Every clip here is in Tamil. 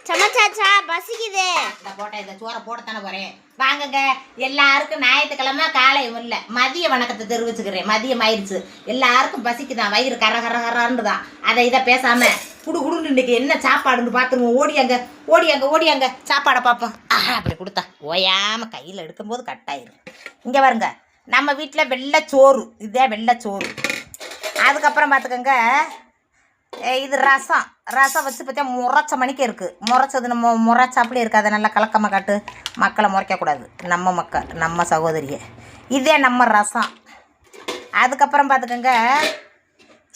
சமைச்சாச்சா? பசிக்குது. இந்த போட்ட இந்த சோறை போடத்தானே போறேன். வாங்குங்க. எல்லாருக்கும் ஞாயிற்றுக்கிழமை காலை இல்லை மதிய வணக்கத்தை தெரிவிச்சுக்கிறேன். மதியம் ஆயிடுச்சு. எல்லாருக்கும் பசிக்குதான், வயிறு கர கர கரான்னு தான். அதை இதை பேசாம குடு குடுன்னு இன்னைக்கு என்ன சாப்பாடுன்னு பார்த்துருவோம். ஓடியாங்க சாப்பாடை பார்ப்போம். அப்படி கொடுத்தா ஓயாம கையில் எடுக்கும்போது கட்டாயிரும். இங்கே வருங்க, நம்ம வீட்டில் வெள்ளைச்சோறு, இதே வெள்ளைச்சோறு. அதுக்கப்புறம் பார்த்துக்கோங்க, இது ரசம் வச்சு பார்த்தா முறைச்ச மணிக்கு இருக்குது. முறைச்சது நம்ம முறைச்சாப்பிலே இருக்குது. அதை நல்லா கலக்கமாக காட்டு. மக்களை முறைக்கக்கூடாது, நம்ம சகோதரியை. இதே நம்ம ரசம். அதுக்கப்புறம் பார்த்துக்கோங்க,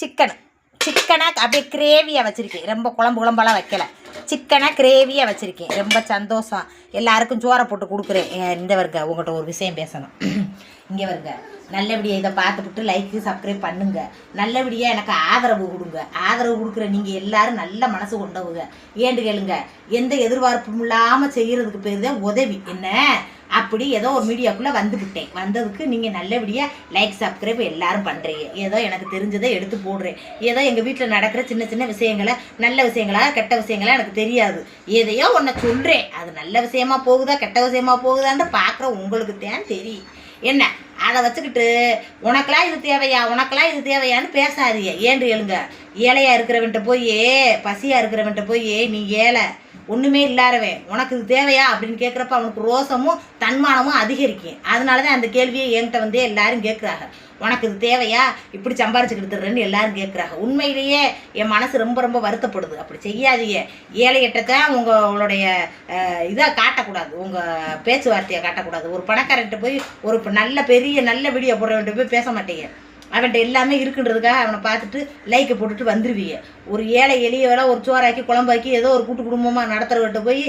சிக்கனை அப்படியே கிரேவியாக வச்சுருக்கேன். ரொம்ப குழம்பெல்லாம் வைக்கலை. சிக்கனை கிரேவியாக வச்சுருக்கேன். ரொம்ப சந்தோஷம். எல்லாருக்கும் சோறை போட்டு கொடுக்குறேன். இந்த வருங்க, உங்கள்கிட்ட ஒரு விஷயம் பேசணும். இங்கே வருங்க, நல்லபடியாக இதை பார்த்துக்கிட்டு லைக்கு சப்ஸ்கிரைப் பண்ணுங்க. நல்லபடியாக எனக்கு ஆதரவு கொடுங்க. ஆதரவு கொடுக்குற நீங்கள் எல்லோரும் நல்ல மனசு கொண்டவுங்க. ஏண்டு கேளுங்க, எந்த எதிர்பார்ப்பும் இல்லாமல் செய்கிறதுக்கு பேர் தான் உதவி. என்ன அப்படி ஏதோ ஒரு மீடியாக்குள்ளே வந்துவிட்டேன். வந்ததுக்கு நீங்கள் நல்லபடியாக லைக் சப்ஸ்கிரைப் எல்லாரும் பண்ணுறீங்க. ஏதோ எனக்கு தெரிஞ்சதை எடுத்து போடுறேன். ஏதோ எங்கள் வீட்டில் நடக்கிற சின்ன சின்ன விஷயங்களை, நல்ல விஷயங்களா கெட்ட விஷயங்களா எனக்கு தெரியாது. எதையோ ஒன்றை சொல்கிறேன். அது நல்ல விஷயமா போகுதா கெட்ட விஷயமா போகுதான்னு பார்க்குற உங்களுக்கு தான் தெரியும். என்ன அதை வச்சுக்கிட்டு உனக்கெல்லாம் இது தேவையான்னு பேசாதீங்க. ஏன்று எழுங்க, ஏழையாக இருக்கிறவன்ட்ட போய் பசியாக இருக்கிறவன்ட்ட போய் நீ ஏழை ஒன்றுமே இல்லாதவன் உனக்கு இது தேவையா அப்படின்னு கேட்குறப்ப அவனுக்கு ரோசமும் தன்மானமும் அதிகரிக்கும். அதனால தான் அந்த கேள்வியை என்கிட்ட வந்து எல்லாரும் கேட்குறாங்க. உனக்கு இது தேவையா, இப்படி சம்பாரிச்சு கொடுத்துட்றேன்னு எல்லாரும் கேட்குறாங்க. உண்மையிலேயே என் மனசு ரொம்ப ரொம்ப வருத்தப்படுது. அப்படி செய்யாதீங்க. ஏழையிட்டத்தான் உங்களுடைய இதை காட்டக்கூடாது, உங்கள் பேச்சுவார்த்தையை காட்டக்கூடாது. ஒரு பணக்காரன்ட்ட போய் ஒரு நல்ல வீடியோ போடுறவன்ட்ட போய் பேச மாட்டேங்க. அவன்கிட்ட எல்லாமே இருக்குன்றதுக்காக அவனை பார்த்துட்டு லைக்கை போட்டுட்டு வந்துடுவீங்க. ஒரு ஏழை எளியவளை ஒரு சோறாக்கி குழம்பாக்கி ஏதோ ஒரு கூட்டு குடும்பமாக நடத்துறவர்கிட்ட போய்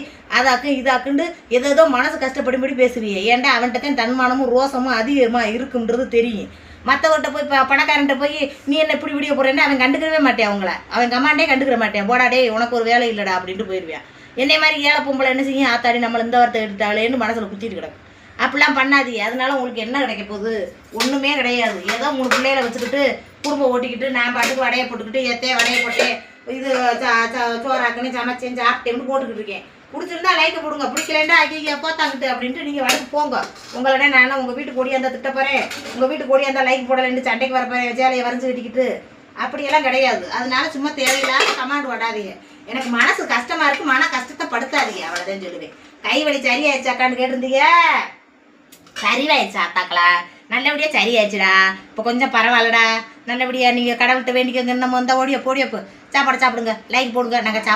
இதாக்குண்டு ஏதோ மனசு கஷ்டப்படும்படி பேசுவீங்க. ஏன்டா அவன்கிட்ட தான் தன்மானமும் ரோசமும் அதிகமாக இருக்குன்றது தெரியும். மற்றவன்கிட்ட போய் பணக்காரன்ட்ட போய் நீ என்ன இப்படி வீடியோ போடுறேன்னு அவன் கண்டுக்கவே மாட்டேன். அவன் கமாண்டே கண்டுக்கிற மாட்டேன். போடாடே உனக்கு ஒரு வேலை இல்லைடா அப்படின்ட்டு போயிடுவேன். என்னை மாதிரி ஏழை பொம்பளை என்ன செய்யும், ஆத்தாடி நம்மளை இந்த வார்த்தை எடுத்தாலேன்னு மனசில் குத்திட்டு கிடக்கும். அப்படிலாம் பண்ணாதீங்க. அதனால உங்களுக்கு என்ன கிடைக்க போகுது? ஒன்றுமே கிடையாது. ஏதோ 3 பிள்ளைகளை வச்சுக்கிட்டு குடும்பம் ஓட்டிக்கிட்டு நான் பாட்டுக்கு வடையை போட்டுக்கிட்டு வடையை போட்டேன், இது சோறாக்குன்னு சமைச்சேன் சாப்பிட்டேன்னு போட்டுக்கிட்டு இருக்கேன். பிடிச்சிருந்தா லைக்கை போடுங்க, பிடிக்கலன்னா போத்தாங்கிட்டு அப்படின்ட்டு நீங்கள் வடக்கு போங்க. உங்களோட நான் உங்கள் வீட்டுக்கு ஓடியாந்தா திட்ட போகிறேன், உங்கள் வீட்டுக்கு ஓடியாந்தா லைக் போடலைன்னு சண்டைக்கு வரப்போறேன், சேலையை வரைஞ்சி கட்டிக்கிட்டு அப்படியெல்லாம் கிடையாது. அதனால சும்மா தேவையில்லாத கமாண்ட் வடாதீங்க. எனக்கு மனசு கஷ்டமாக இருக்குது, மன கஷ்டத்தை படுத்தாதீங்க. அவ்வளோதான் சொல்லுவேன். கை வலி சரியாயிடுச்சாக்கான்னு கேட்டிருந்தீங்க. சரிவாயிடுச்சா அத்தாக்களா? நல்லபடியாக சரியாயிடுச்சுடா. இப்போ கொஞ்சம் பரவாயில்லடா. நல்லபடியாக நீங்கள் கடவுள்கிட்ட வேண்டிக்கங்க. நம்ம வந்தால் ஓடியப்போ சாப்பாடு சாப்பிடுங்க, லைக் போடுங்க. நாங்கள்